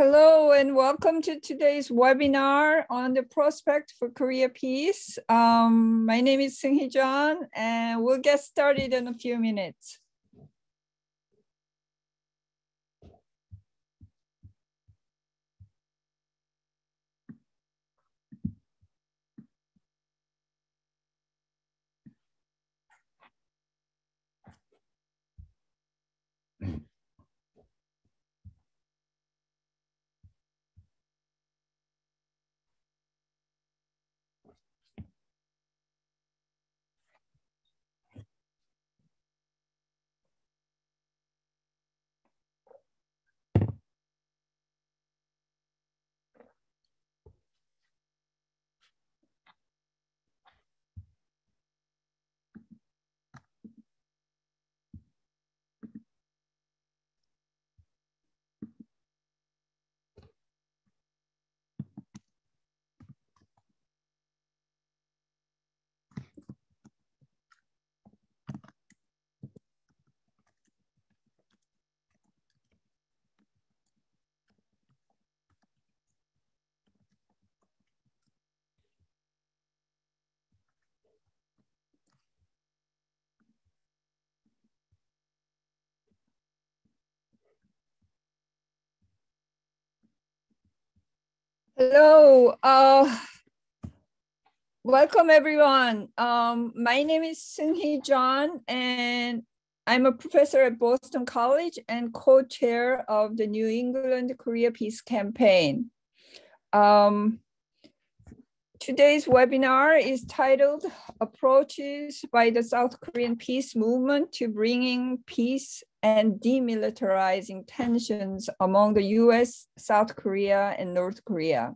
Hello and welcome to today's webinar on the prospect for Korea peace. My name is Seung-hee John and we'll get started in a few minutes. Hello, welcome everyone. My name is Seung-hee John and I'm a professor at Boston College and co-chair of the New England Korea Peace Campaign. Today's webinar is titled Approaches by the South Korean Peace Movement to Bringing Peace and Demilitarizing Tensions Among the US, South Korea, and North Korea.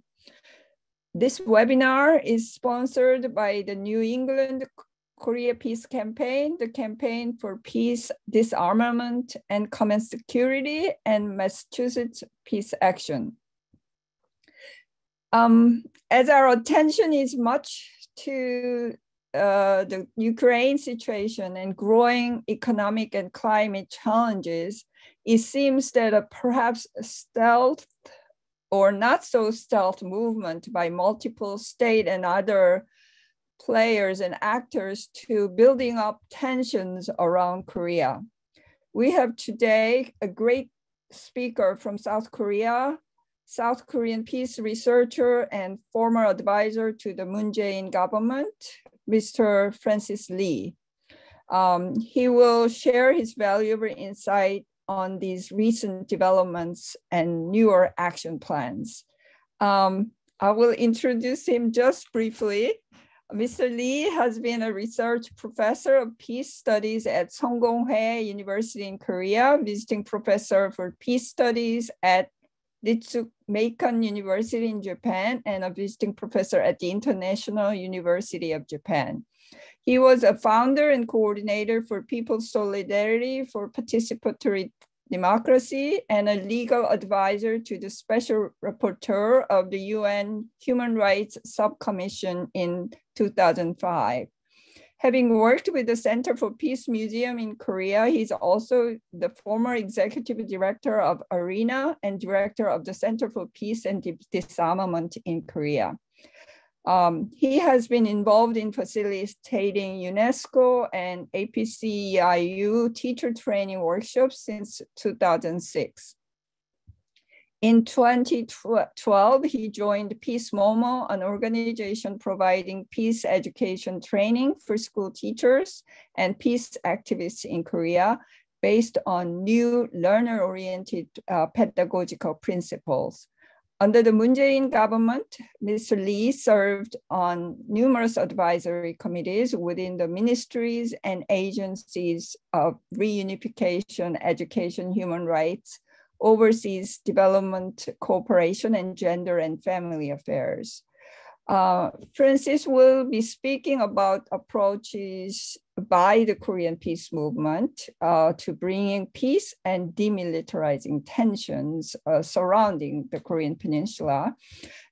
This webinar is sponsored by the New England Korea Peace Campaign, the Campaign for Peace, Disarmament, and Common Security, and Massachusetts Peace Action. As our attention is much to the Ukraine situation and growing economic and climate challenges, it seems that a perhaps stealth or not so stealth movement by multiple state and other players and actors to building up tensions around Korea. We have today a great speaker from South Korea, South Korean peace researcher and former advisor to the Moon Jae-in government, Mr. Francis Lee. He will share his valuable insight on these recent developments and newer action plans. I will introduce him just briefly. Mr. Lee has been a research professor of peace studies at SungKongHoe University in Korea, visiting professor for peace studies at Ritsumeikan University in Japan, and a visiting professor at the International University of Japan. He was a founder and coordinator for People's Solidarity for Participatory Democracy and a legal advisor to the Special Rapporteur of the UN Human Rights Subcommission in 2005. Having worked with the Center for Peace Museum in Korea, he's also the former executive director of ARENA and director of the Center for Peace and Disarmament in Korea. He has been involved in facilitating UNESCO and APCEIU teacher training workshops since 2006. In 2012, he joined PEACEMOMO, an organization providing peace education training for school teachers and peace activists in Korea based on new learner-oriented pedagogical principles. Under the Moon Jae-in government, Mr. Lee served on numerous advisory committees within the ministries and agencies of reunification, education, human rights, overseas development cooperation, and gender and family affairs. Francis will be speaking about approaches by the Korean peace movement to bringing peace and demilitarizing tensions surrounding the Korean Peninsula.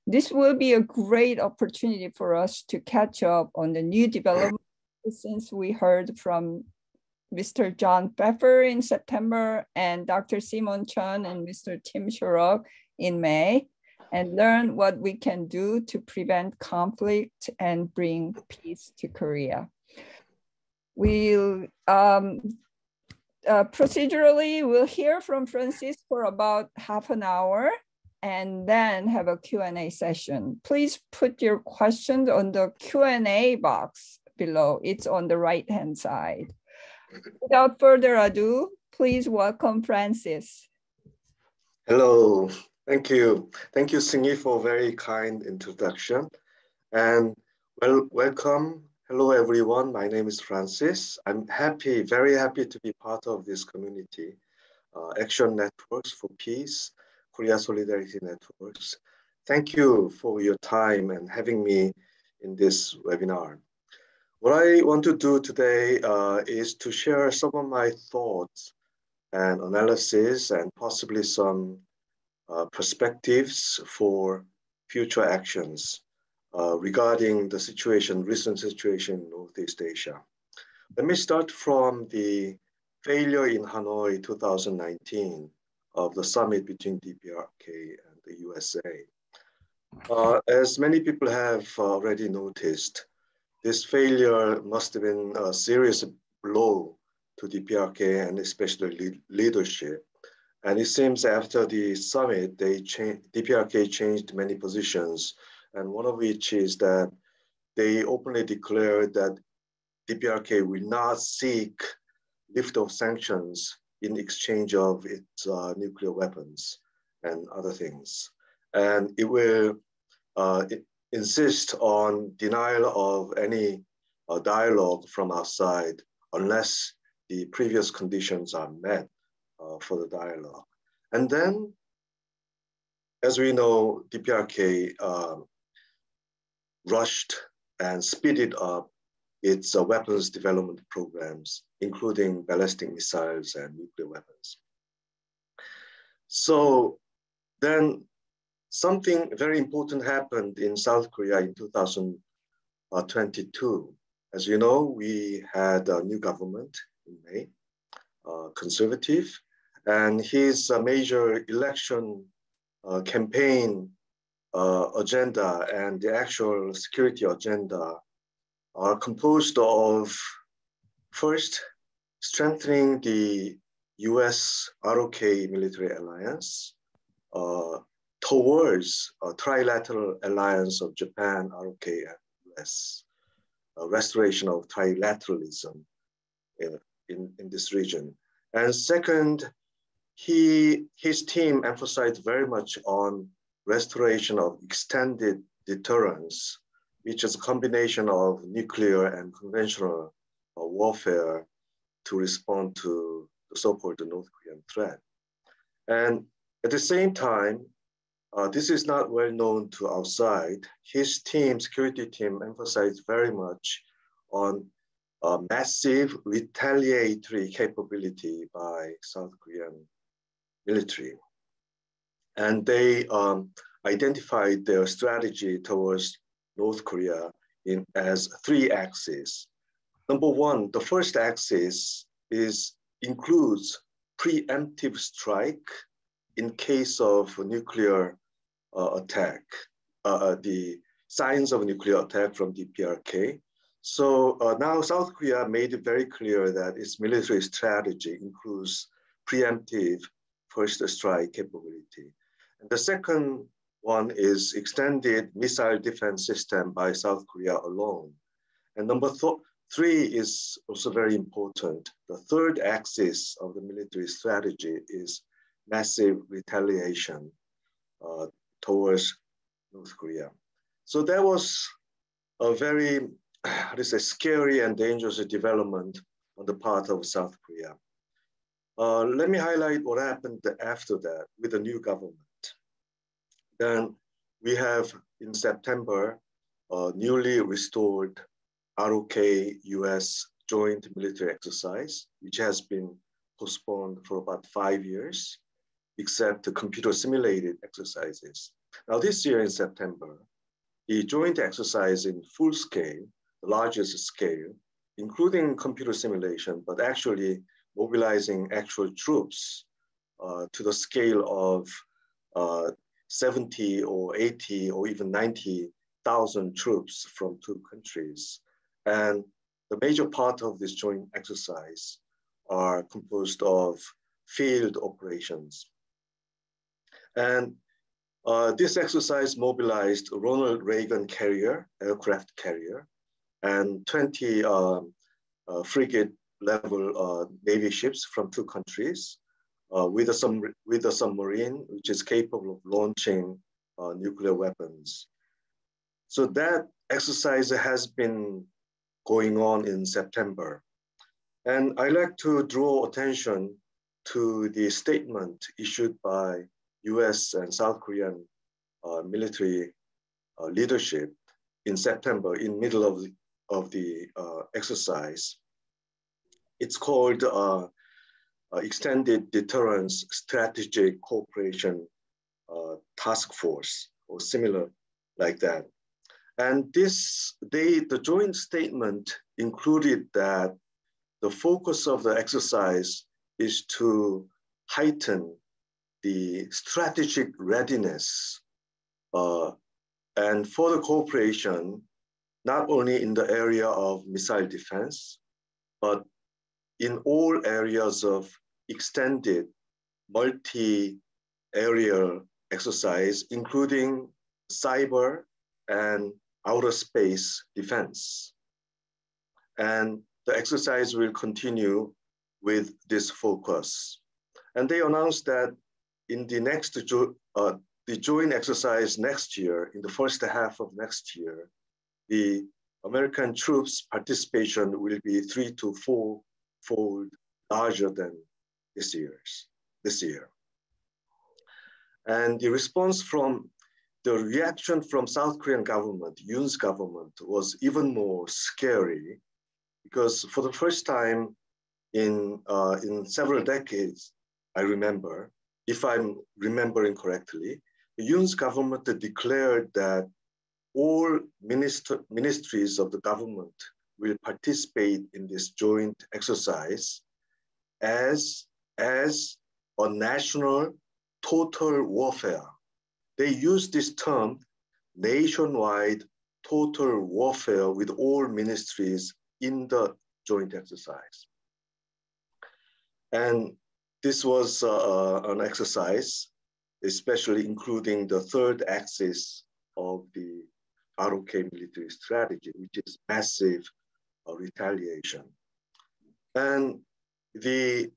This will be a great opportunity for us to catch up on the new developments since we heard from Mr. John Pfeffer in September and Dr. Simon Chun and Mr. Tim Shorrock in May and learn what we can do to prevent conflict and bring peace to Korea. We'll procedurally, we'll hear from Francis for about half an hour and then have a Q&A session. Please put your questions on the Q&A box below. It's on the right-hand side. Without further ado, please welcome Francis. Hello, thank you. Thank you, Singi, for a very kind introduction. And welcome. Hello, everyone. My name is Francis. I'm very happy to be part of this community, Action Networks for Peace, Korea Solidarity Networks. Thank you for your time and having me in this webinar. What I want to do today is to share some of my thoughts and analysis and possibly some perspectives for future actions regarding the recent situation in Northeast Asia. Let me start from the failure in Hanoi 2019 of the summit between DPRK and the USA. As many people have already noticed, this failure must have been a serious blow to DPRK and especially leadership. And it seems after the summit, DPRK changed many positions, and one of which is that they openly declared that DPRK will not seek lift of sanctions in exchange of its nuclear weapons and other things. And it will insist on denial of any dialogue from outside unless the previous conditions are met for the dialogue. And then, as we know, DPRK rushed and speeded up its weapons development programs, including ballistic missiles and nuclear weapons. So then something very important happened in South Korea in 2022. As you know, we had a new government in May, conservative, and his major election campaign agenda and the actual security agenda are composed of, first, strengthening the US ROK military alliance towards a trilateral alliance of Japan, ROK, and US, a restoration of trilateralism in this region. And second, his team emphasized very much on restoration of extended deterrence, which is a combination of nuclear and conventional warfare to respond to the so-called North Korean threat. And at the same time, this is not well known to outside. His team, security team, emphasized very much on massive retaliatory capability by South Korean military. And they identified their strategy towards North Korea as three axes. Number one, the first axis includes preemptive strike in case of nuclear attack, the signs of nuclear attack from DPRK. So now South Korea made it very clear that its military strategy includes preemptive first strike capability. And the second one is extended missile defense system by South Korea alone. And number three is also very important. The third axis of the military strategy is massive retaliation towards North Korea. So that was a very, scary and dangerous development on the part of South Korea. Let me highlight what happened after that with the new government. Then we have in September, newly restored ROK-US joint military exercise, which has been postponed for about 5 years, except the computer simulated exercises. Now this year in September, the joint exercise in full scale, the largest scale, including computer simulation, but actually mobilizing actual troops to the scale of 70 or 80 or even 90,000 troops from two countries. And the major part of this joint exercise are composed of field operations. And this exercise mobilized a Ronald Reagan carrier, aircraft carrier, and 20 frigate-level Navy ships from two countries, with a submarine which is capable of launching nuclear weapons. So that exercise has been going on in September. And I like to draw attention to the statement issued by US and South Korean military leadership in September, in middle of the exercise. It's called Extended Deterrence Strategic Cooperation Task Force, or similar like that. And the joint statement included that the focus of the exercise is to heighten the strategic readiness and for the cooperation, not only in the area of missile defense, but in all areas of extended multi-aerial exercise, including cyber and outer space defense. And the exercise will continue with this focus. And they announced that in the next the joint exercise next year, in the first half of next year, the American troops' participation will be 3 to 4-fold larger than this year. And the response from the reaction from South Korean government, Yoon's government, was even more scary, because for the first time in several decades, I remember, if I'm remembering correctly, Yoon's government declared that all ministries of the government will participate in this joint exercise as a national total warfare. They use this term, nationwide total warfare, with all ministries in the joint exercise. And this was an exercise, especially including the third axis of the ROK military strategy, which is massive retaliation. And the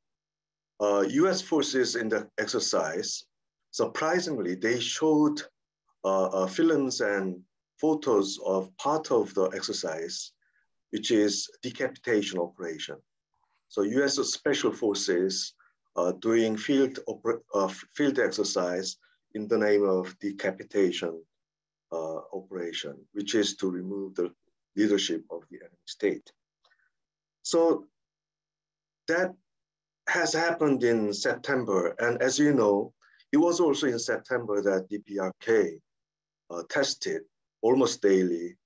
US forces in the exercise, surprisingly, they showed films and photos of part of the exercise, which is decapitation operation. So US special forces doing field exercise in the name of decapitation operation, which is to remove the leadership of the enemy state. So that has happened in September. And as you know, it was also in September that DPRK tested almost daily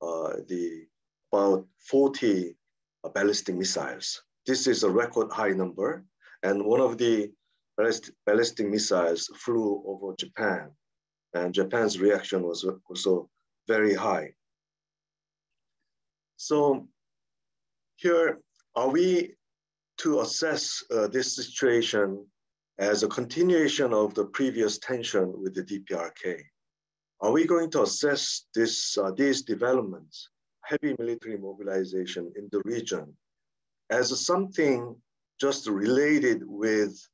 about 40 ballistic missiles. This is a record high number. And one of the ballistic missiles flew over Japan. And Japan's reaction was also very high. So here, are we to assess this situation as a continuation of the previous tension with the DPRK? Are we going to assess these developments, heavy military mobilization in the region, as something just related with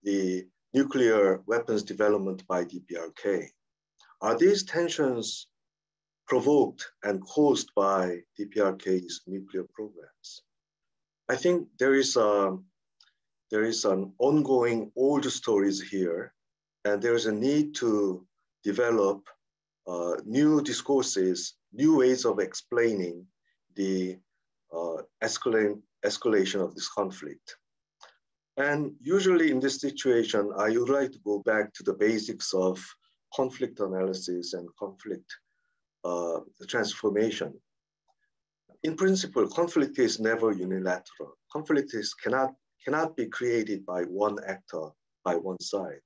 the nuclear weapons development by DPRK? Are these tensions provoked and caused by DPRK's nuclear programs? I think there is an ongoing old stories here, and there is a need to develop new discourses, new ways of explaining the escalation of this conflict. And usually in this situation, I would like to go back to the basics of conflict analysis and conflict transformation. In principle, conflict is never unilateral. Conflict cannot be created by one actor, by one side.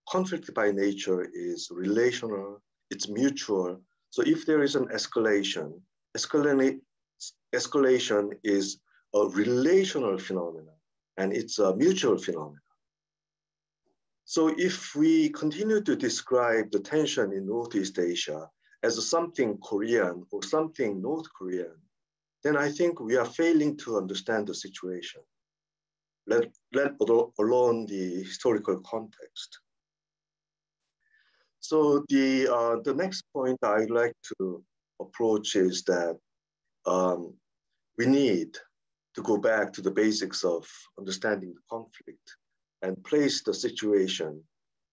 conflict by nature is relational, it's mutual. So if there is an escalation, escalation is a relational phenomenon, and it's a mutual phenomenon. So if we continue to describe the tension in Northeast Asia as something Korean or something North Korean, then I think we are failing to understand the situation, let alone the historical context. So the next point I'd like to approach is that we need to go back to the basics of understanding the conflict and place the situation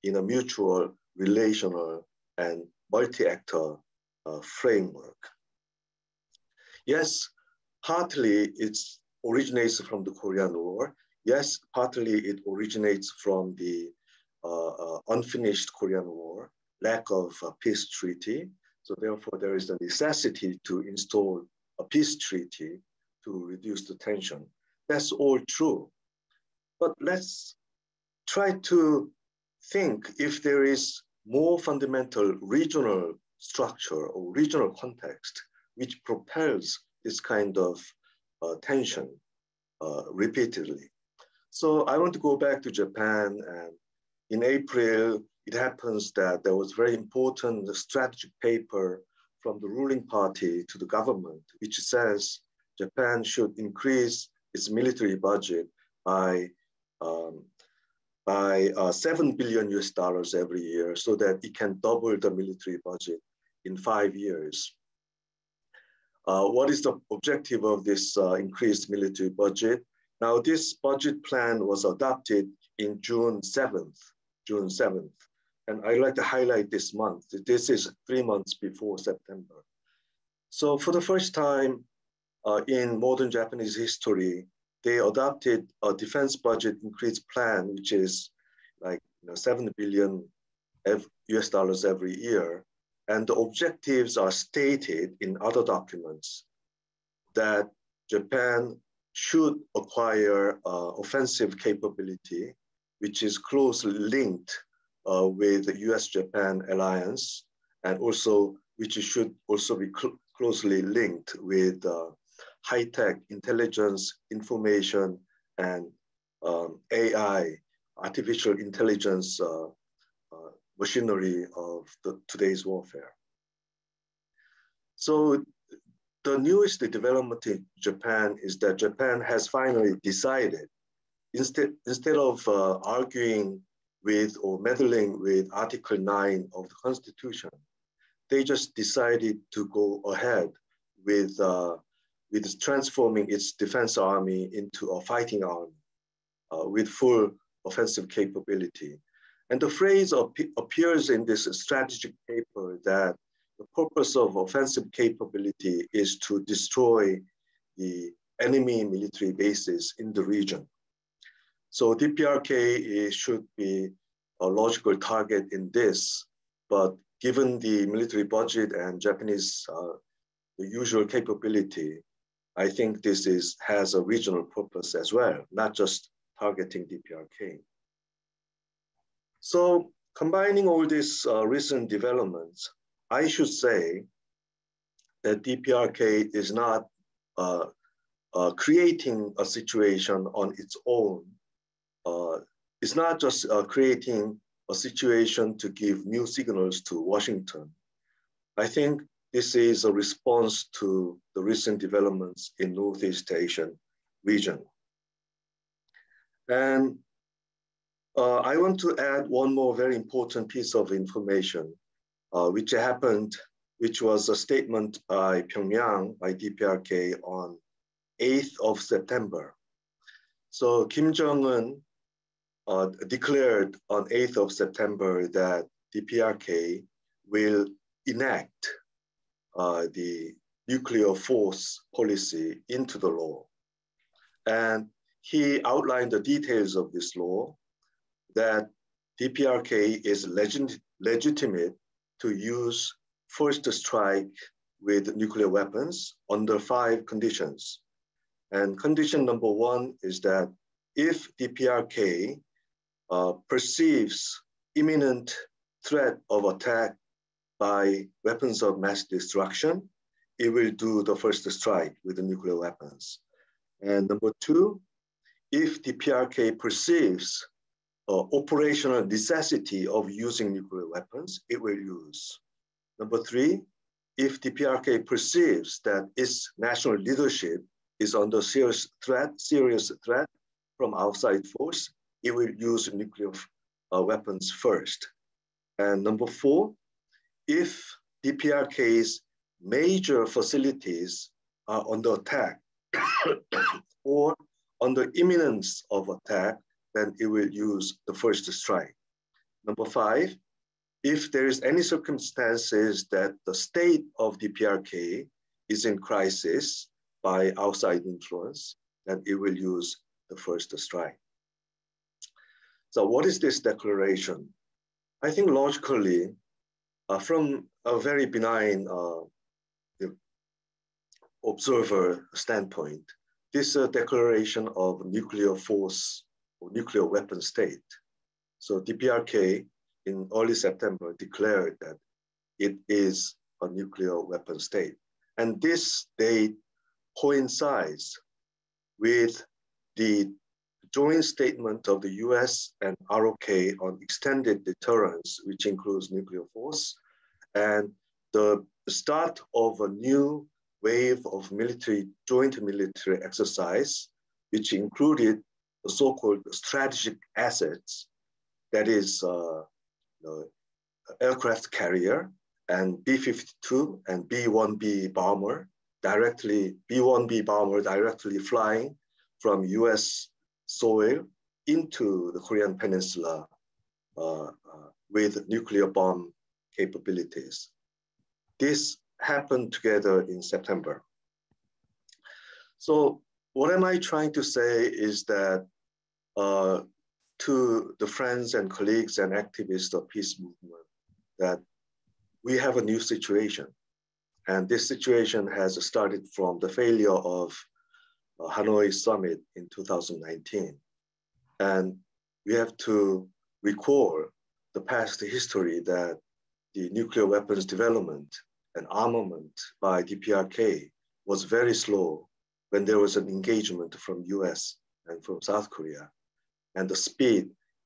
in a mutual, relational, and multi-actor framework. Yes, partly it originates from the Korean War. Yes, partly it originates from the unfinished Korean War, lack of a peace treaty. So therefore, there is a necessity to install a peace treaty to reduce the tension. That's all true. But let's try to think if there is more fundamental regional structure or regional context which propels this kind of tension repeatedly. So I want to go back to Japan, and in April, it happens that there was very important strategic paper from the ruling party to the government, which says Japan should increase its military budget by $7 billion every year so that it can double the military budget in 5 years. What is the objective of this increased military budget? Now, this budget plan was adopted in June 7th. And I'd like to highlight this month. This is 3 months before September. So for the first time in modern Japanese history, they adopted a defense budget increase plan, which is like $7 billion every year. And the objectives are stated in other documents that Japan should acquire offensive capability, which is closely linked with the US-Japan alliance, and also which should also be closely linked with high-tech intelligence, information, and AI, artificial intelligence machinery of today's warfare. So the newest development in Japan is that Japan has finally decided, instead of arguing with or meddling with Article 9 of the Constitution, they just decided to go ahead with transforming its defense army into a fighting army with full offensive capability. And the phrase appears in this strategic paper that the purpose of offensive capability is to destroy the enemy military bases in the region. So DPRK should be a logical target in this, but given the military budget and Japanese the usual capability, I think this has a regional purpose as well, not just targeting DPRK. So combining all these recent developments, I should say that DPRK is not creating a situation on its own. It's not just creating a situation to give new signals to Washington. I think this is a response to the recent developments in Northeast Asian region. And I want to add one more very important piece of information, which was a statement by Pyongyang, by DPRK on 8th of September. So Kim Jong-un declared on 8th of September that DPRK will enact the nuclear force policy into the law. And he outlined the details of this law, that DPRK is legitimate to use first strike with nuclear weapons under 5 conditions. And condition number 1 is that if DPRK perceives imminent threat of attack by weapons of mass destruction, it will do the first strike with the nuclear weapons. And number two, if the PRK perceives operational necessity of using nuclear weapons, it will use. Number three, if the PRK perceives that its national leadership is under serious threat from outside force, it will use nuclear weapons first. And number four, if the PRK's major facilities are under attack or under imminence of attack, then it will use the first strike. Number five, if there is any circumstances that the state of the PRK is in crisis by outside influence, then it will use the first strike. So what is this declaration? I think logically, from a very benign observer standpoint, this declaration of nuclear force or nuclear weapon state. So DPRK in early September declared that it is a nuclear weapon state. And this date coincides with the joint statement of the US and ROK on extended deterrence, which includes nuclear force, and the start of a new wave of joint military exercise, which included the so-called strategic assets, that is aircraft carrier and B-52 and B-1B bomber, B-1B bomber directly flying from US soil into the Korean Peninsula with nuclear bomb capabilities. This happened together in September. So what am I trying to say is that to the friends and colleagues and activists of peace movement, that we have a new situation. And this situation has started from the failure of Hanoi summit in 2019. And we have to recall the past history that the nuclear weapons development and armament by DPRK was very slow when there was an engagement from US and from South Korea. And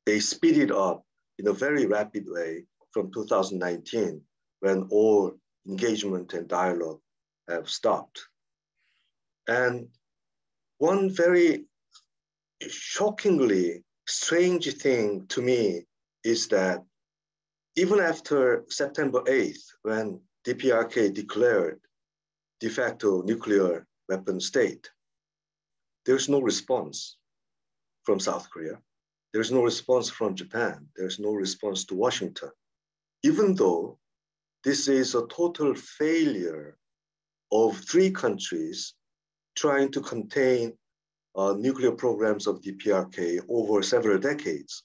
they speeded up in a very rapid way from 2019 when all engagement and dialogue have stopped. And one very shockingly strange thing to me is that even after September 8th, when DPRK declared de facto nuclear weapon state, there's no response from South Korea. There's no response from Japan. There's no response to Washington, even though this is a total failure of 3 countries trying to contain nuclear programs of DPRK over several decades.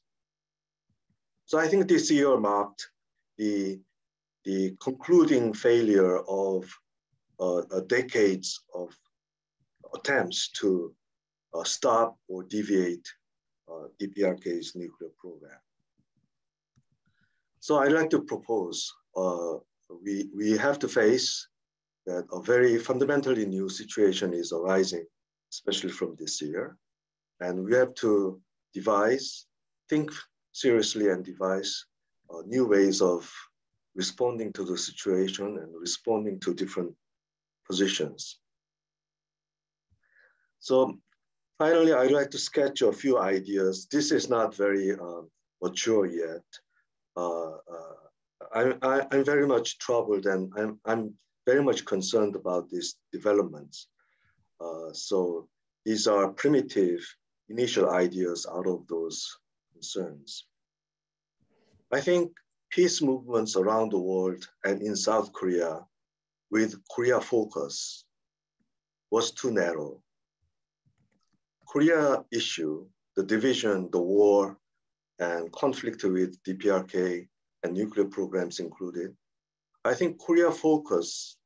So I think this year marked the concluding failure of decades of attempts to stop or deviate DPRK's nuclear program. So I'd like to propose we have to face that a very fundamentally new situation is arising, especially from this year. And we have to think seriously and devise new ways of responding to the situation and responding to different positions. So finally, I'd like to sketch a few ideas. This is not very mature yet. I'm very much troubled and I'm very much concerned about these developments. So these are primitive initial ideas out of those concerns. I think peace movements around the world and in South Korea with Korea focus was too narrow. Korea issue, the division, the war, and conflict with DPRK and nuclear programs included, I think Korea focus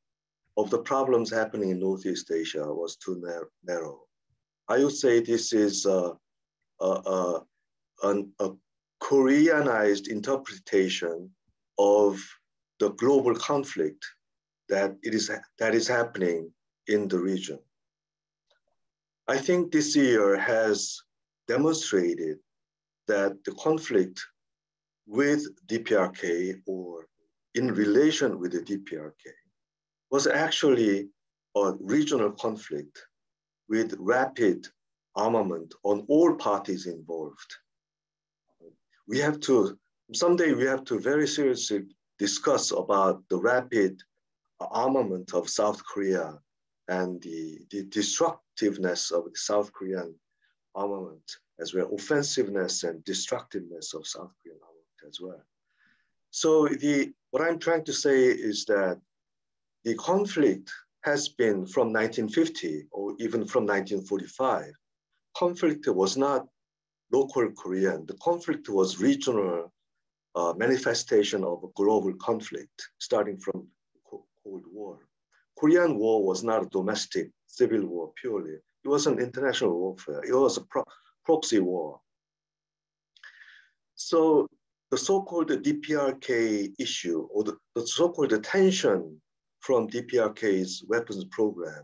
of the problems happening in Northeast Asia was too narrow. I would say this is a Koreanized interpretation of the global conflict that is happening in the region. I think this year has demonstrated that the conflict with DPRK or in relation with the DPRK was actually a regional conflict with rapid armament on all parties involved. Someday we have to very seriously discuss about the rapid armament of South Korea and the destructiveness of the South Korean armament, as well, offensiveness and destructiveness of South Korean armament as well. So what I'm trying to say is that the conflict has been from 1950 or even from 1945. Conflict was not local Korean. The conflict was regional manifestation of a global conflict starting from the Cold War. Korean War was not a domestic civil war purely. It was an international warfare. It was a proxy war. So the so-called DPRK issue, or the so-called tension from DPRK's weapons program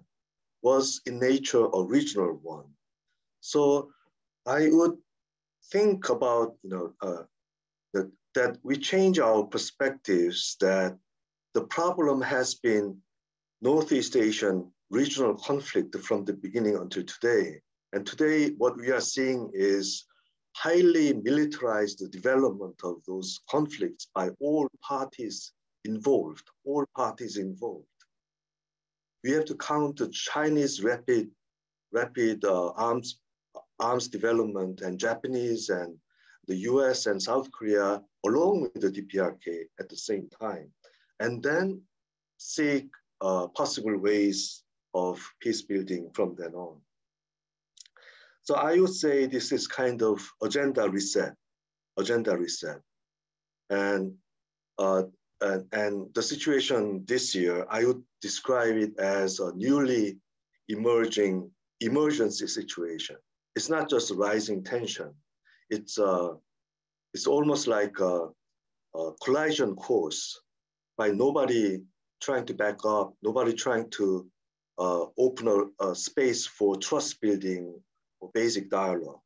was in nature a regional one. So I would think about that we change our perspectives, that the problem has been Northeast Asian regional conflict from the beginning until today. And today, what we are seeing is highly militarized development of those conflicts by all parties involved, We have to count the Chinese rapid arms development and Japanese and the US and South Korea along with the DPRK at the same time, and then seek possible ways of peace building from then on. So I would say this is kind of agenda reset. And the situation this year, I would describe it as a newly emerging emergency situation. It's not just rising tension. It's almost like a collision course by nobody trying to back up, nobody trying to open a space for trust building or basic dialogue.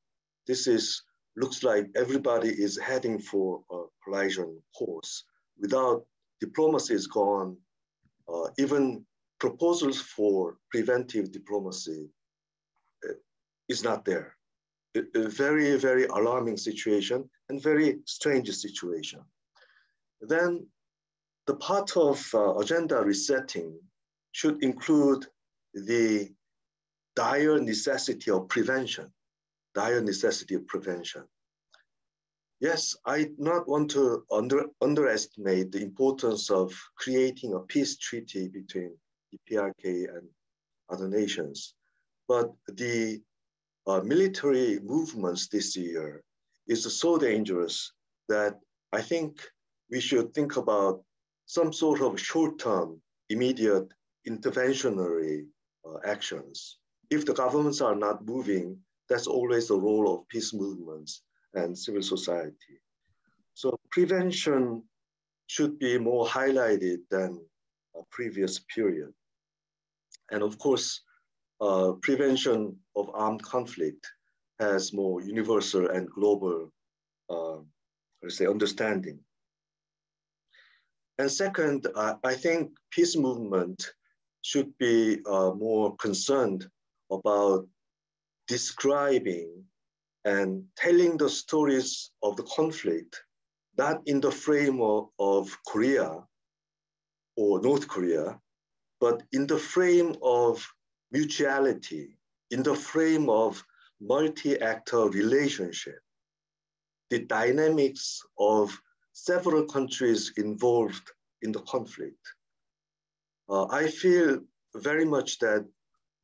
Looks like everybody is heading for a collision course without diplomacy is gone. Even proposals for preventive diplomacy is not there. A very, very alarming situation and very strange situation. Then the part of agenda resetting should include the dire necessity of prevention. Yes, I do not want to underestimate the importance of creating a peace treaty between the PRK and other nations. But the military movements this year is so dangerous that I think we should think about some sort of short-term, immediate interventionary actions. If the governments are not moving, that's always the role of peace movements and civil society. So prevention should be more highlighted than a previous period. And of course, prevention of armed conflict has more universal and global, understanding. And second, I think peace movement should be more concerned about describing and telling the stories of the conflict, not in the frame of Korea or North Korea, but in the frame of mutuality, in the frame of multi-actor relationship, the dynamics of several countries involved in the conflict. I feel very much that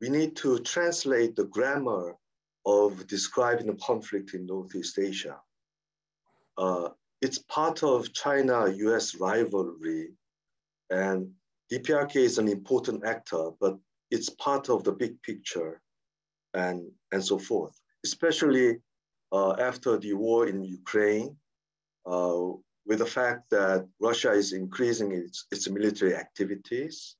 we need to translate the grammar of describing the conflict in Northeast Asia. It's part of China-US rivalry, and DPRK is an important actor, but it's part of the big picture and so forth, especially after the war in Ukraine with the fact that Russia is increasing its military activities,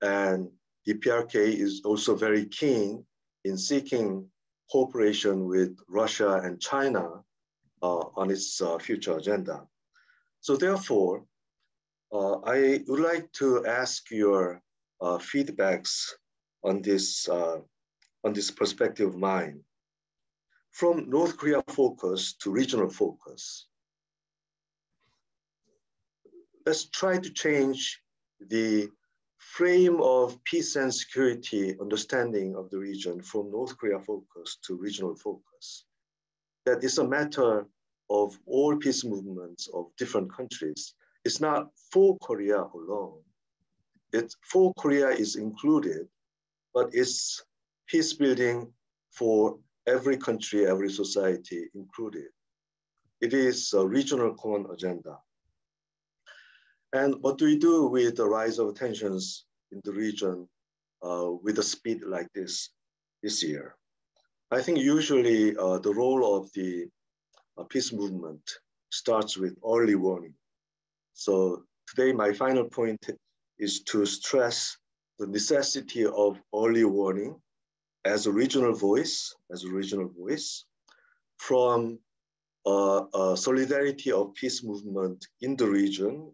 and the PRK is also very keen in seeking cooperation with Russia and China on its future agenda. So therefore, I would like to ask your feedbacks on this perspective of mine. From North Korea focus to regional focus, let's try to change the frame of peace and security understanding of the region from North Korea focus to regional focus. That is a matter of all peace movements of different countries. It's not for Korea alone. For Korea is included, but it's peace building for every country, every society included. It is a regional common agenda. And what do we do with the rise of tensions in the region with a speed like this year? I think usually the role of the peace movement starts with early warning. So today my final point is to stress the necessity of early warning as a regional voice, from solidarity of peace movement in the region,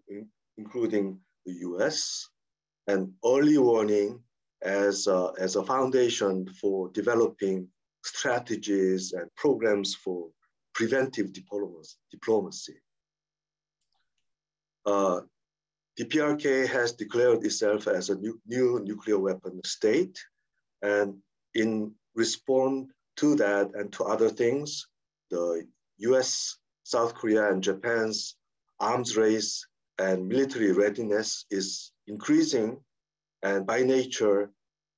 including the US, and early warning as a foundation for developing strategies and programs for preventive diplomacy. The PRK has declared itself as a new nuclear weapon state, and in response to that and to other things, the US, South Korea, and Japan's arms race and military readiness is increasing, and by nature,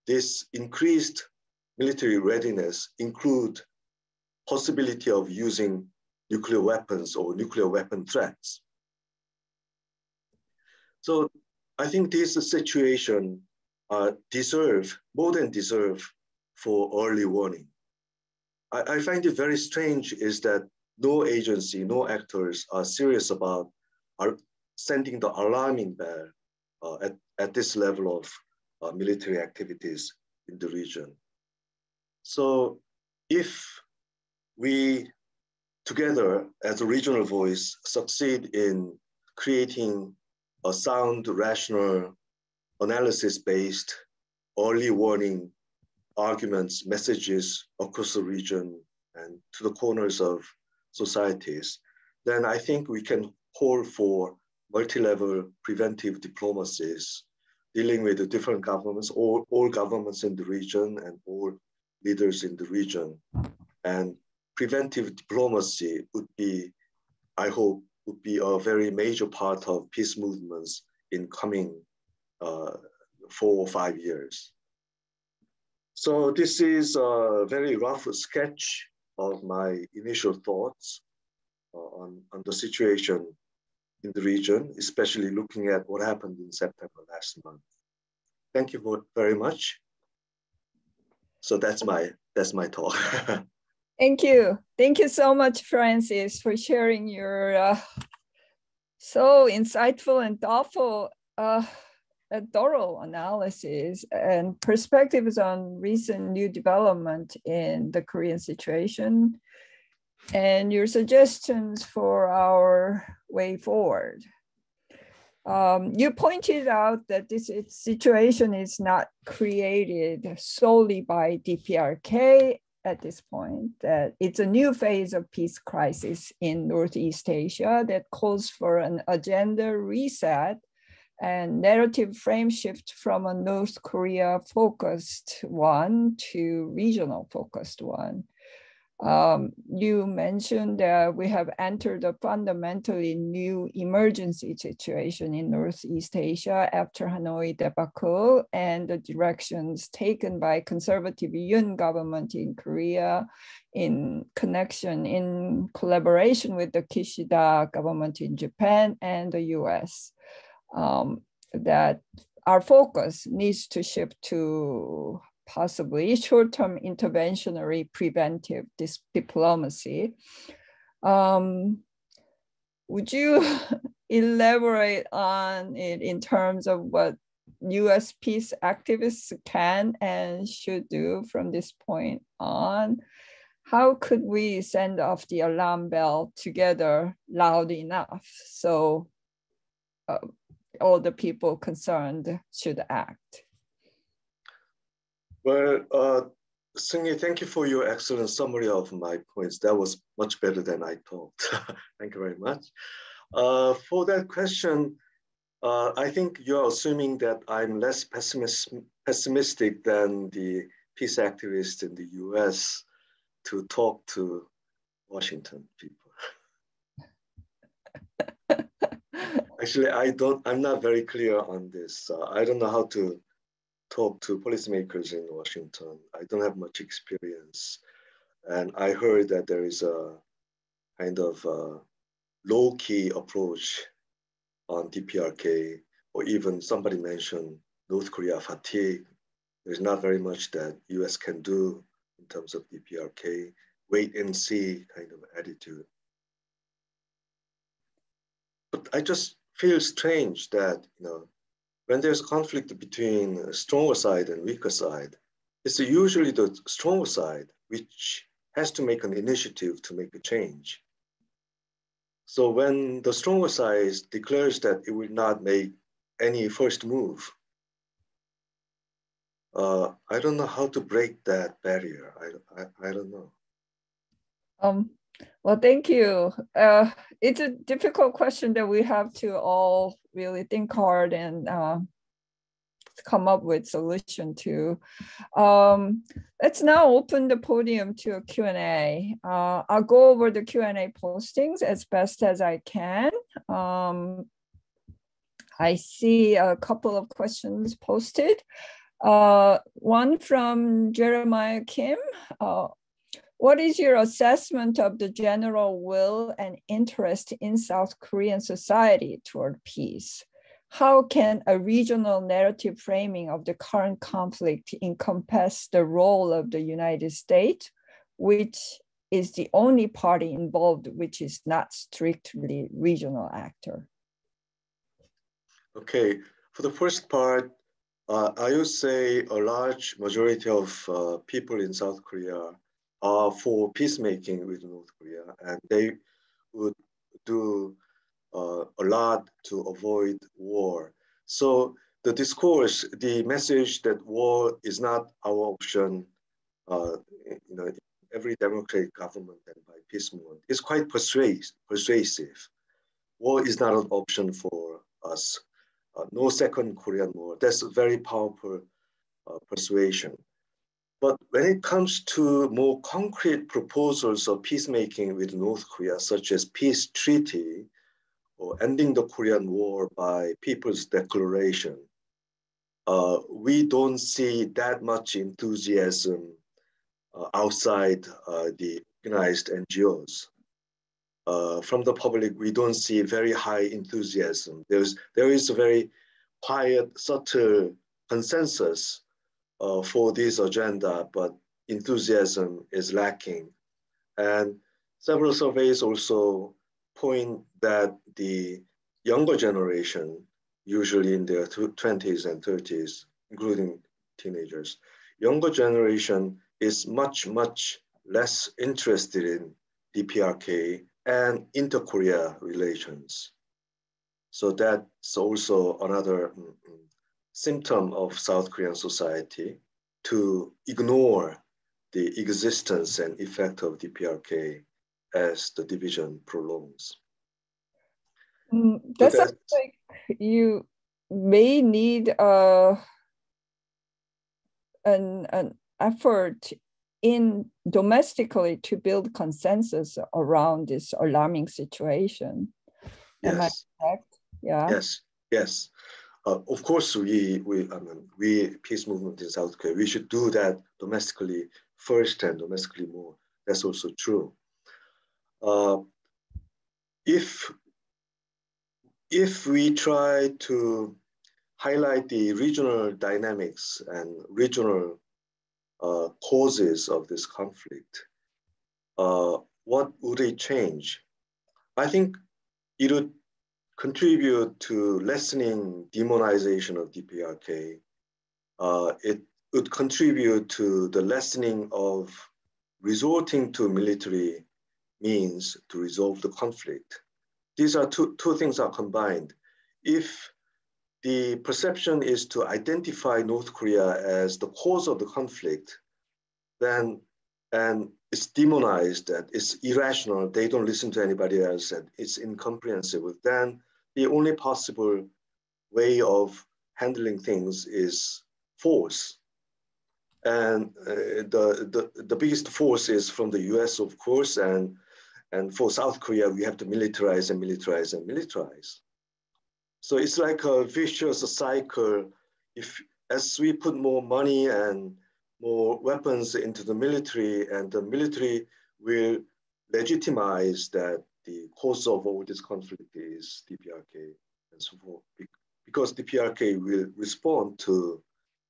this increased military readiness include possibility of using nuclear weapons or nuclear weapon threats. So I think this situation more than deserve for early warning. I find it very strange is that no agency, no actors are serious about sending the alarming bell at this level of military activities in the region. So if we together as a regional voice succeed in creating a sound, rational, analysis-based, early warning arguments, messages across the region and to the corners of societies, then I think we can call for multi-level preventive diplomacies dealing with the different governments, all governments in the region and all leaders in the region. And preventive diplomacy would be, I hope, would be a very major part of peace movements in coming 4 or 5 years. So this is a very rough sketch of my initial thoughts on the situation in the region, especially looking at what happened in September last month. Thank you very much. So that's my talk. Thank you. Thank you so much, Francis, for sharing your so insightful and thoughtful thorough analysis and perspectives on recent new development in the Korean situation and your suggestions for our way forward. You pointed out that this situation is not created solely by DPRK at this point, that it's a new phase of peace crisis in Northeast Asia that calls for an agenda reset and narrative frame shift from a North Korea focused one to regional focused one. You mentioned that we have entered a fundamentally new emergency situation in Northeast Asia after Hanoi debacle and the directions taken by conservative Yoon government in Korea in collaboration with the Kishida government in Japan and the US. That our focus needs to shift to possibly short-term interventionary preventive diplomacy. would you elaborate on it in terms of what US peace activists can and should do from this point on? How could we send off the alarm bell together loud enough so all the people concerned should act? Well, Seung-hee, thank you for your excellent summary of my points. That was much better than I thought. Thank you very much. For that question, I think you're assuming that I'm less pessimistic than the peace activists in the US to talk to Washington people. Actually, I'm not very clear on this. I don't know how to talk to policymakers in Washington. I don't have much experience. And I heard that there is a kind of low-key approach on DPRK, or even somebody mentioned North Korea fatigue. There's not very much that US can do in terms of DPRK, wait and see kind of attitude. But I just feel strange that, when there's a conflict between a stronger side and weaker side, it's usually the stronger side which has to make an initiative to make a change. So when the stronger side declares that it will not make any first move, I don't know how to break that barrier. I don't know. Well, thank you. It's a difficult question that we have to all really think hard and come up with solution to. Let's now open the podium to a Q&A. I'll go over the Q&A postings as best as I can. I see a couple of questions posted. One from Jeremiah Kim. What is your assessment of the general will and interest in South Korean society toward peace? How can a regional narrative framing of the current conflict encompass the role of the United States, which is the only party involved, which is not strictly regional actor? Okay, for the first part, I would say a large majority of people in South Korea are for peacemaking with North Korea, and they would do a lot to avoid war. So the discourse, the message that war is not our option, every democratic government and by peace movement is quite persuasive. War is not an option for us. No second Korean War. That's a very powerful persuasion. But when it comes to more concrete proposals of peacemaking with North Korea, such as peace treaty or ending the Korean War by People's Declaration, we don't see that much enthusiasm outside the organized NGOs. From the public, we don't see very high enthusiasm. There is a very quiet, subtle consensus for this agenda, but enthusiasm is lacking. And several surveys also point that the younger generation, usually in their 20s and 30s, including teenagers, younger generation is much, much less interested in DPRK and inter-Korea relations. So that's also another symptom of South Korean society to ignore the existence and effect of DPRK as the division prolongs. That sounds like you may need an effort domestically to build consensus around this alarming situation. Yes. Am I correct? Yeah. Yes. Of course, we peace movement in South Korea, we should do that domestically first and domestically more. That's also true. If we try to highlight the regional dynamics and regional causes of this conflict, what would it change? I think it would contribute to lessening demonization of DPRK. It would contribute to the lessening of resorting to military means to resolve the conflict. These are two things are combined. If the perception is to identify North Korea as the cause of the conflict, then, and it's demonized, that it's irrational, they don't listen to anybody else, and it's incomprehensible, then the only possible way of handling things is force. And the biggest force is from the US, of course, and for South Korea, we have to militarize and militarize and militarize. So it's like a vicious cycle. If, as we put more money and more weapons into the military, and the military will legitimize that the cause of all this conflict is DPRK and so forth, because DPRK will respond to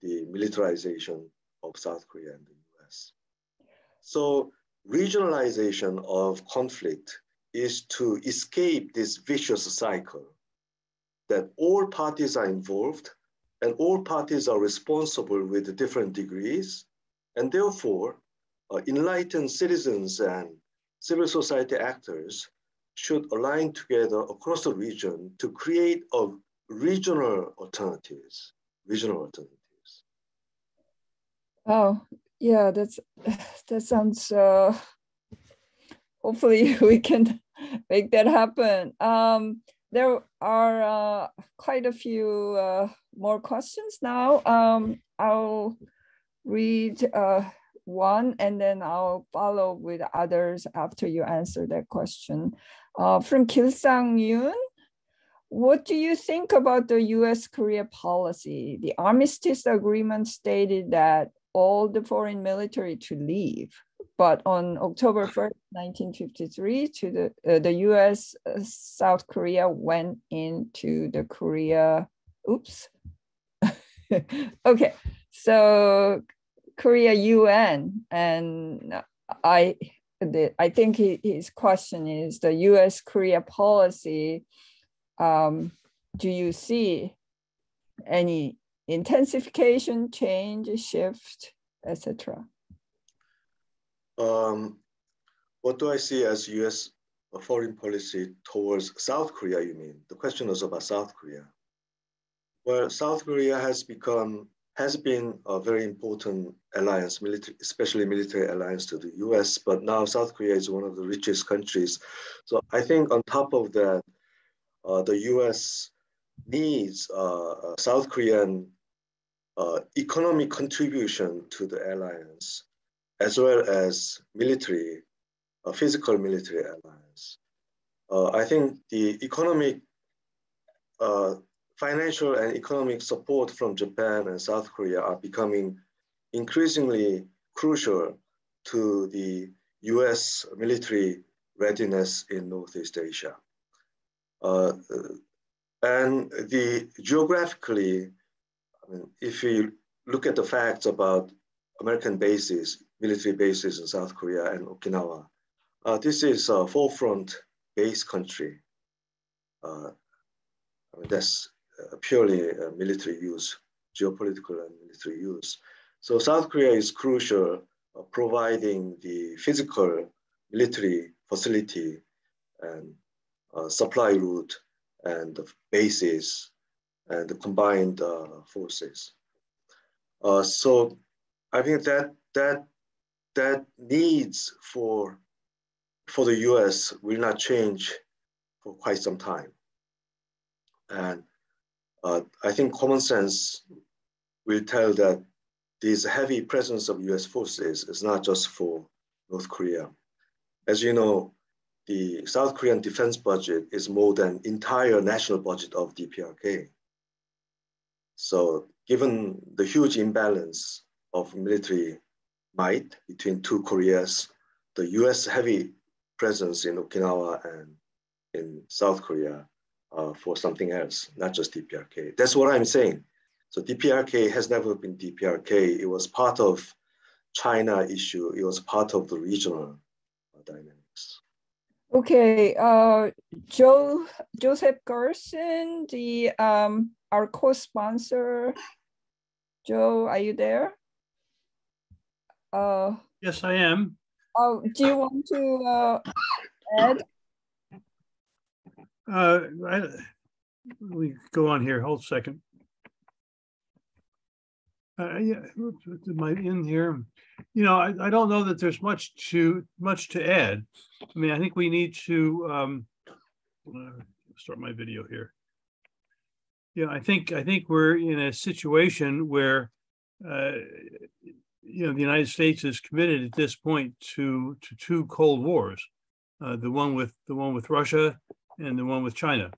the militarization of South Korea and the US. So regionalization of conflict is to escape this vicious cycle that all parties are involved and all parties are responsible with different degrees, and therefore enlightened citizens and civil society actors should align together across the region to create a regional alternatives. Oh, yeah, that sounds, hopefully we can make that happen. There are quite a few more questions now. I'll read one and then I'll follow with others after you answer that question. From Kilsang-yoon, what do you think about the US-Korea policy? The armistice agreement stated that all the foreign military to leave, but on October 1st, 1953, the US, South Korea went into the Korea, oops. Okay, so Korea UN, and I think his question is the US-Korea policy. Do you see any intensification, change, shift, etc.? What do I see as US foreign policy towards South Korea, you mean? The question was about South Korea. Well, South Korea has been a very important alliance, especially military alliance to the US, but now South Korea is one of the richest countries. So I think on top of that, the US needs South Korean economic contribution to the alliance, as well as military, physical military alliance. I think the economic, financial and economic support from Japan and South Korea are becoming increasingly crucial to the US military readiness in Northeast Asia. And geographically, I mean, if you look at the facts about American bases, military bases in South Korea and Okinawa, this is a forefront base country. I mean, that's purely military use, geopolitical and military use. So South Korea is crucial, providing the physical military facility and supply route and the bases and the combined forces. So I think that needs for the US will not change for quite some time. And I think common sense will tell that this heavy presence of US forces is not just for North Korea. As you know, the South Korean defense budget is more than entire national budget of DPRK. So given the huge imbalance of military might between two Koreas, the US heavy presence in Okinawa and in South Korea for something else, not just DPRK. That's what I'm saying. So DPRK has never been DPRK. It was part of China issue. It was part of the regional dynamics. Okay, Joseph Gerson, our co-sponsor. Joe, are you there? Yes, I am. Oh, do you want to add? We go on here. Hold a second. Yeah, am I in here? You know, I don't know that there's much to add. I mean, I think we need to start my video here. Yeah, I think we're in a situation where you know, the United States is committed at this point to two Cold Wars, the one with Russia and the one with China,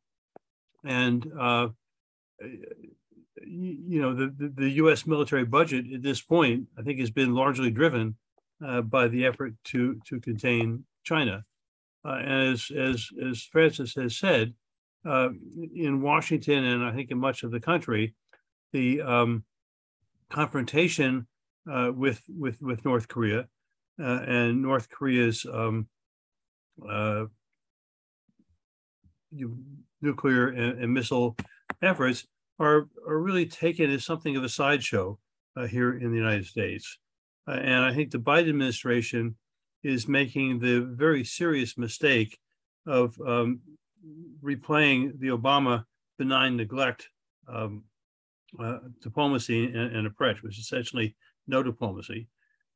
and you know, the U.S. military budget at this point, I think, has been largely driven by the effort to contain China. And as Francis has said, in Washington and I think in much of the country, the confrontation with North Korea and North Korea's nuclear and missile efforts are really taken as something of a sideshow here in the United States. And I think the Biden administration is making the very serious mistake of replaying the Obama benign neglect diplomacy and approach, which is essentially no diplomacy.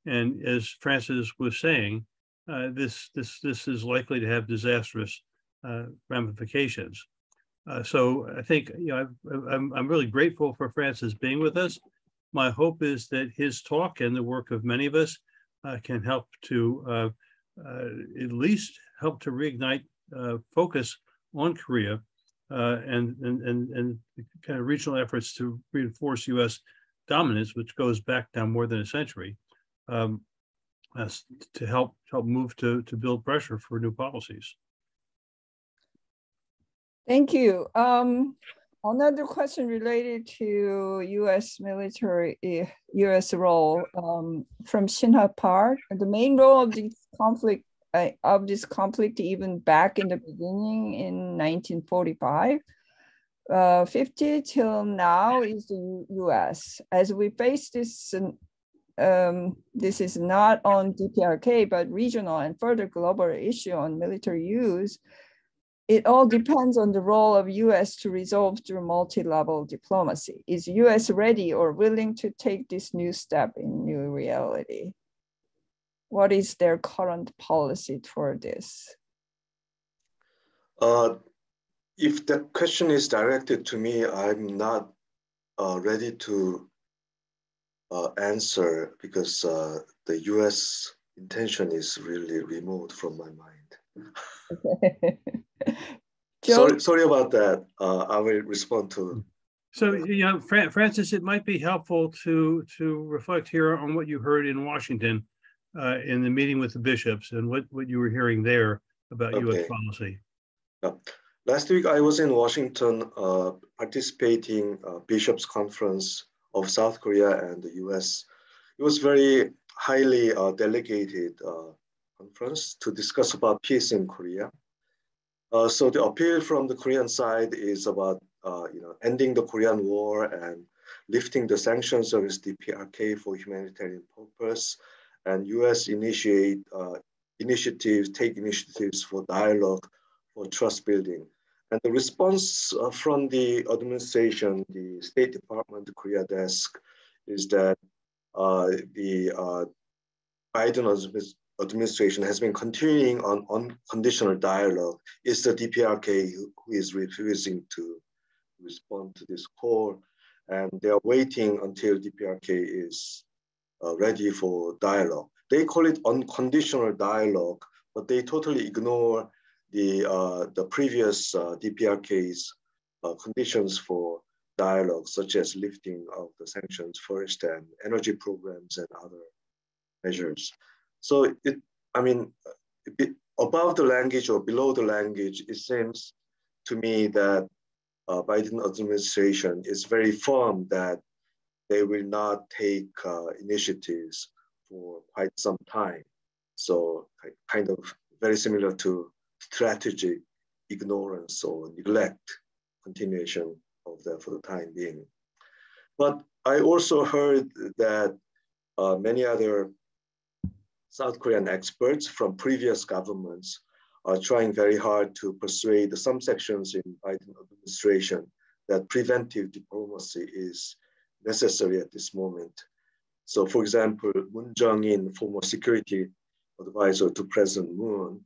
And as Francis was saying, this is likely to have disastrous ramifications. So I think, you know, I'm really grateful for Francis being with us. My hope is that his talk and the work of many of us can help to at least help to reignite focus on Korea and kind of regional efforts to reinforce U.S. dominance, which goes back now more than a century, to help move to build pressure for new policies. Thank you. Another question related to U.S. military, U.S. role from Shinha Park. The main role of this conflict, even back in the beginning in 1945, 50 till now, is the U.S. As we face this, this is not on DPRK, but regional and further global issue on military use. It all depends on the role of U.S. to resolve through multi-level diplomacy. Is U.S. ready or willing to take this new step in new reality? What is their current policy toward this? If the question is directed to me, I'm not ready to answer because the U.S. intention is really remote from my mind. Sorry about that. I will respond to. So, you know, Francis, it might be helpful to reflect here on what you heard in Washington in the meeting with the bishops and what you were hearing there about U.S. policy. Last week, I was in Washington participating Bishops' Conference of South Korea and the U.S. It was very highly delegated conference to discuss about peace in Korea. So the appeal from the Korean side is about ending the Korean War and lifting the sanctions against DPRK for humanitarian purpose, and U.S. take initiatives for dialogue, for trust building. And the response from the administration, the State Department, the Korea desk, is that the Biden administration has been continuing on unconditional dialogue. It's the DPRK who is refusing to respond to this call, and they are waiting until DPRK is ready for dialogue. They call it unconditional dialogue, but they totally ignore the previous DPRK's conditions for dialogue, such as lifting of the sanctions first and energy programs and other measures. So above the language or below the language, it seems to me that Biden administration is very firm that they will not take initiatives for quite some time. So kind of very similar to strategic ignorance or neglect continuation of that for the time being. But I also heard that many other South Korean experts from previous governments are trying very hard to persuade some sections in Biden administration that preventive diplomacy is necessary at this moment. So for example, Moon Jae-in, former security advisor to President Moon,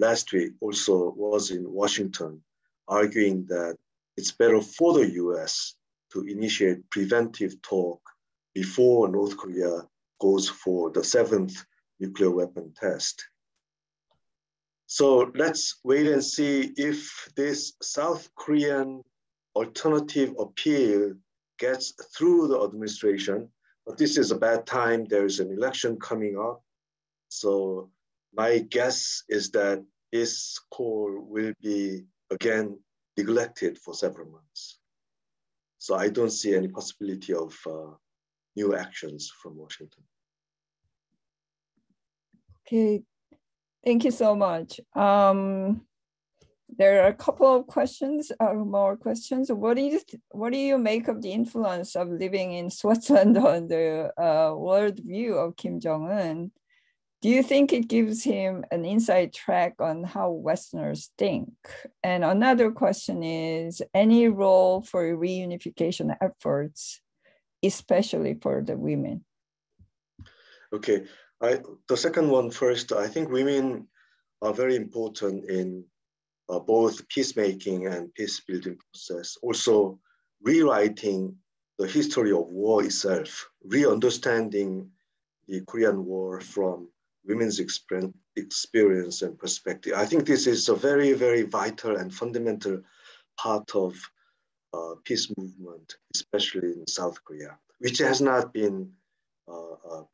last week also was in Washington, arguing that it's better for the US to initiate preventive talk before North Korea goes for the 7th nuclear weapon test. So let's wait and see if this South Korean alternative appeal gets through the administration. But this is a bad time. There is an election coming up. So my guess is that this call will be again neglected for several months. So I don't see any possibility of new actions from Washington. Okay, thank you so much. There are a couple of questions, more questions. What do you make of the influence of living in Switzerland on the world view of Kim Jong-un? Do you think it gives him an inside track on how Westerners think? And another question is, any role for reunification efforts, especially for the women? Okay, the second one first. I think women are very important in both peacemaking and peace building process. Also rewriting the history of war itself, re-understanding the Korean War from women's experience and perspective. I think this is a very, very vital and fundamental part of peace movement, especially in South Korea, which has not been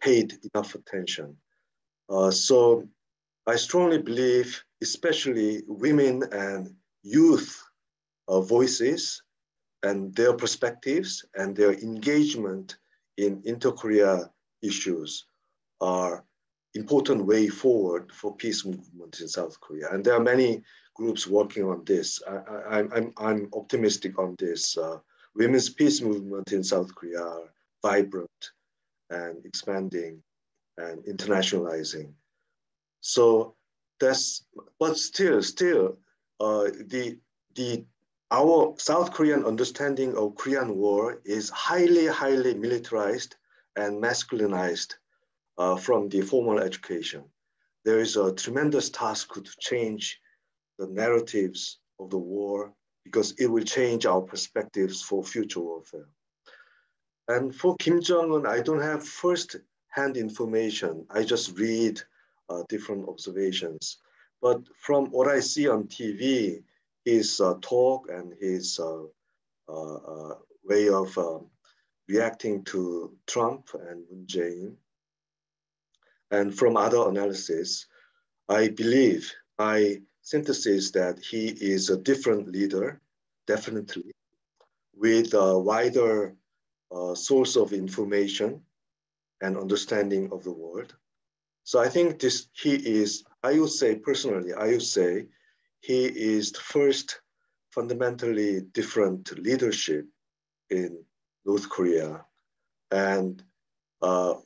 paid enough attention. So I strongly believe, especially women and youth voices and their perspectives and their engagement in inter-Korea issues are important way forward for peace movement in South Korea. And there are many groups working on this. I'm optimistic on this. Women's peace movement in South Korea are vibrant and expanding and internationalizing. So that's, but still, our South Korean understanding of Korean War is highly militarized and masculinized from the formal education. There is a tremendous task to change the narratives of the war because it will change our perspectives for future warfare. And for Kim Jong-un, I don't have first-hand information. I just read different observations. But from what I see on TV, his talk and his way of reacting to Trump and Moon Jae-in, and from other analysis, I believe my synthesis that he is a different leader, definitely, with a wider source of information and understanding of the world. So I think he is, I would say personally, he is the first fundamentally different leadership in North Korea. And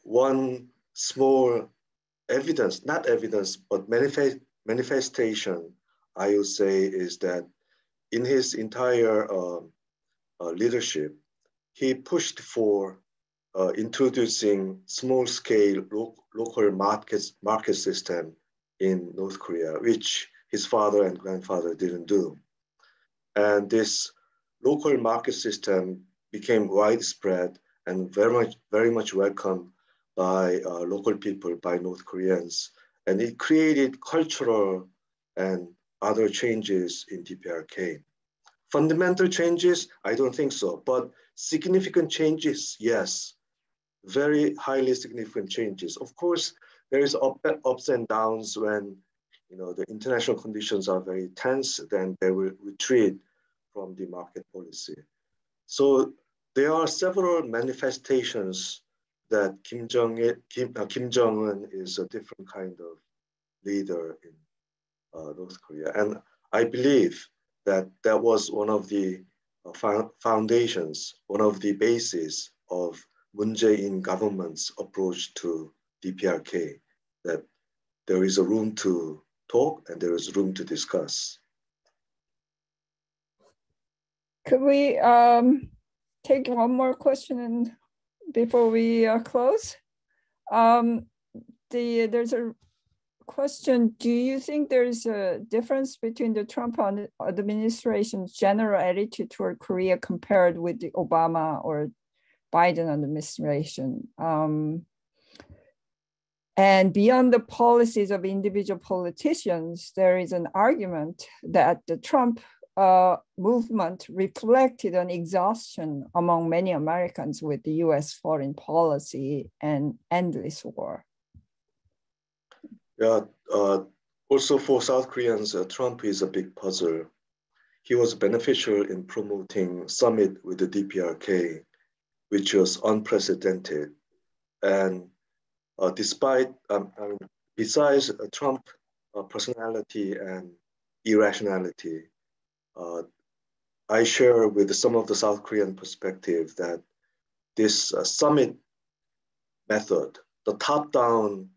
one small evidence, not evidence, but manifestation, I would say, is that in his entire leadership, he pushed for introducing small-scale local market system in North Korea, which his father and grandfather didn't do. And this local market system became widespread and very much welcomed by local people, by North Koreans. And it created cultural and other changes in DPRK. Fundamental changes, I don't think so, but significant changes, yes. Very highly significant changes. Of course, there is ups and downs when the international conditions are very tense, then they will retreat from the market policy. So there are several manifestations that Kim Jong-un is a different kind of leader in North Korea. And I believe that that was one of the foundations, one of the bases of Moon Jae-in government's approach to DPRK, that there is a room to talk and there is room to discuss. Could we take one more question before we close? There's a question. Do you think there's a difference between the Trump administration's general attitude toward Korea compared with the Obama or Biden administration? And beyond the policies of individual politicians, there is an argument that the Trump movement reflected an exhaustion among many Americans with the US foreign policy and endless war. Yeah, also for South Koreans, Trump is a big puzzle. He was beneficial in promoting summit with the DPRK, which was unprecedented. And besides Trump personality and irrationality, I share with some of the South Korean perspective that this summit method, the top-down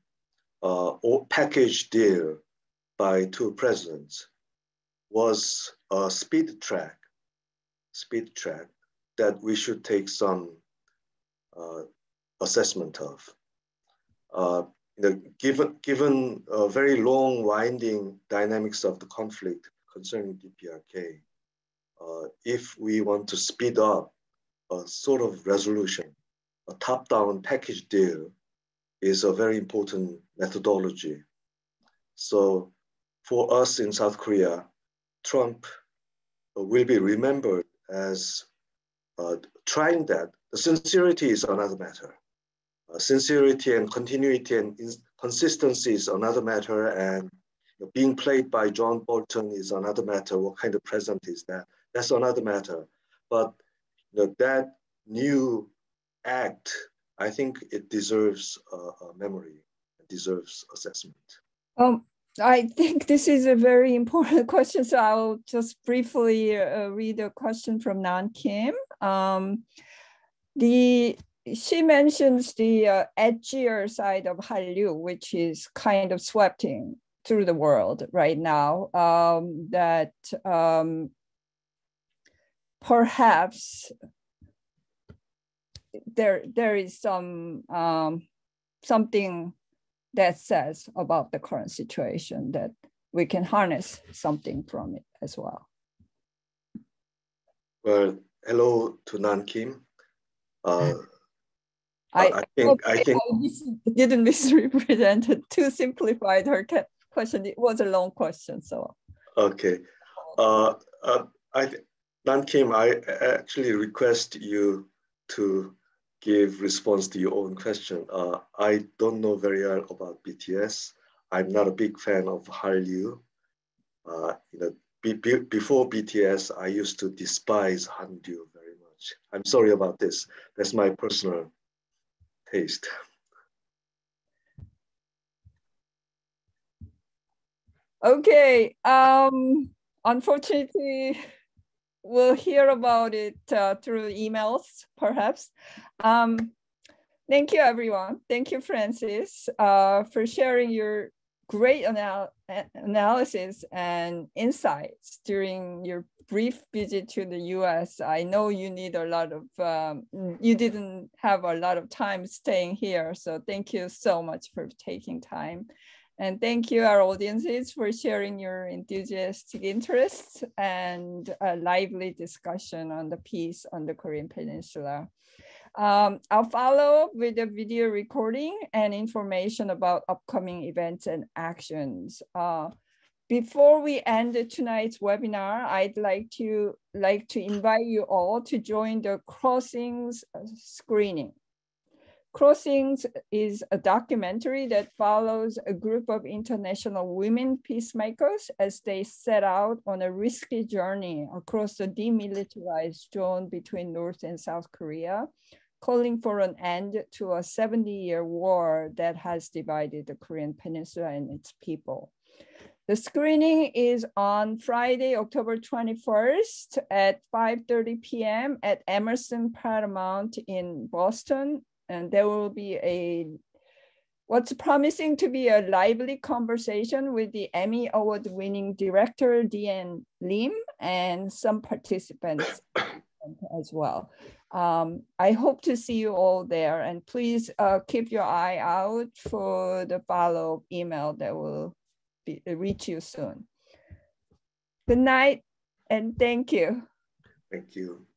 package deal by two presidents, was a speed track that we should take some assessment of. Given very long winding dynamics of the conflict concerning DPRK, if we want to speed up a sort of resolution, a top-down package deal is a very important methodology. So for us in South Korea, Trump will be remembered as trying that. The sincerity is another matter. Sincerity and continuity and consistency is another matter, and being played by John Bolton is another matter. What kind of president is that? That's another matter. But that new act, I think it deserves a memory, it deserves assessment. I think this is a very important question, so I'll just briefly read a question from Nan Kim. She mentions the edgier side of Hallyu, which is kind of sweeping through the world right now, that perhaps there is something that says about the current situation that we can harness something from it as well. Well, hello to Nan Kim. I think I didn't misrepresent it, too simplified her question. It was a long question, so. Okay. Nan Kim, I actually request you to give response to your own question. I don't know very well about BTS. I'm not a big fan of Hallyu. Before BTS, I used to despise Hallyu very much. I'm sorry about this. That's my personal taste. Okay. Unfortunately, we'll hear about it through emails, perhaps. Thank you, everyone. Thank you, Francis, for sharing your great analysis and insights during your brief visit to the US. I know you need a lot of, you didn't have a lot of time staying here, so thank you so much for taking time. And thank you, our audiences, for sharing your enthusiastic interests and a lively discussion on the peace on the Korean Peninsula. I'll follow up with a video recording and information about upcoming events and actions. Before we end tonight's webinar, I'd like to invite you all to join the Crossings screening. Crossings is a documentary that follows a group of international women peacemakers as they set out on a risky journey across the demilitarized zone between North and South Korea, calling for an end to a 70-year war that has divided the Korean Peninsula and its people. The screening is on Friday, October 21st at 5:30 p.m. at Emerson Paramount in Boston. And there will be what's promising to be a lively conversation with the Emmy Award-winning director, Daehoon Lee, and some participants as well. I hope to see you all there, and please keep your eye out for the follow-up email that will reach you soon. Good night, and thank you. Thank you.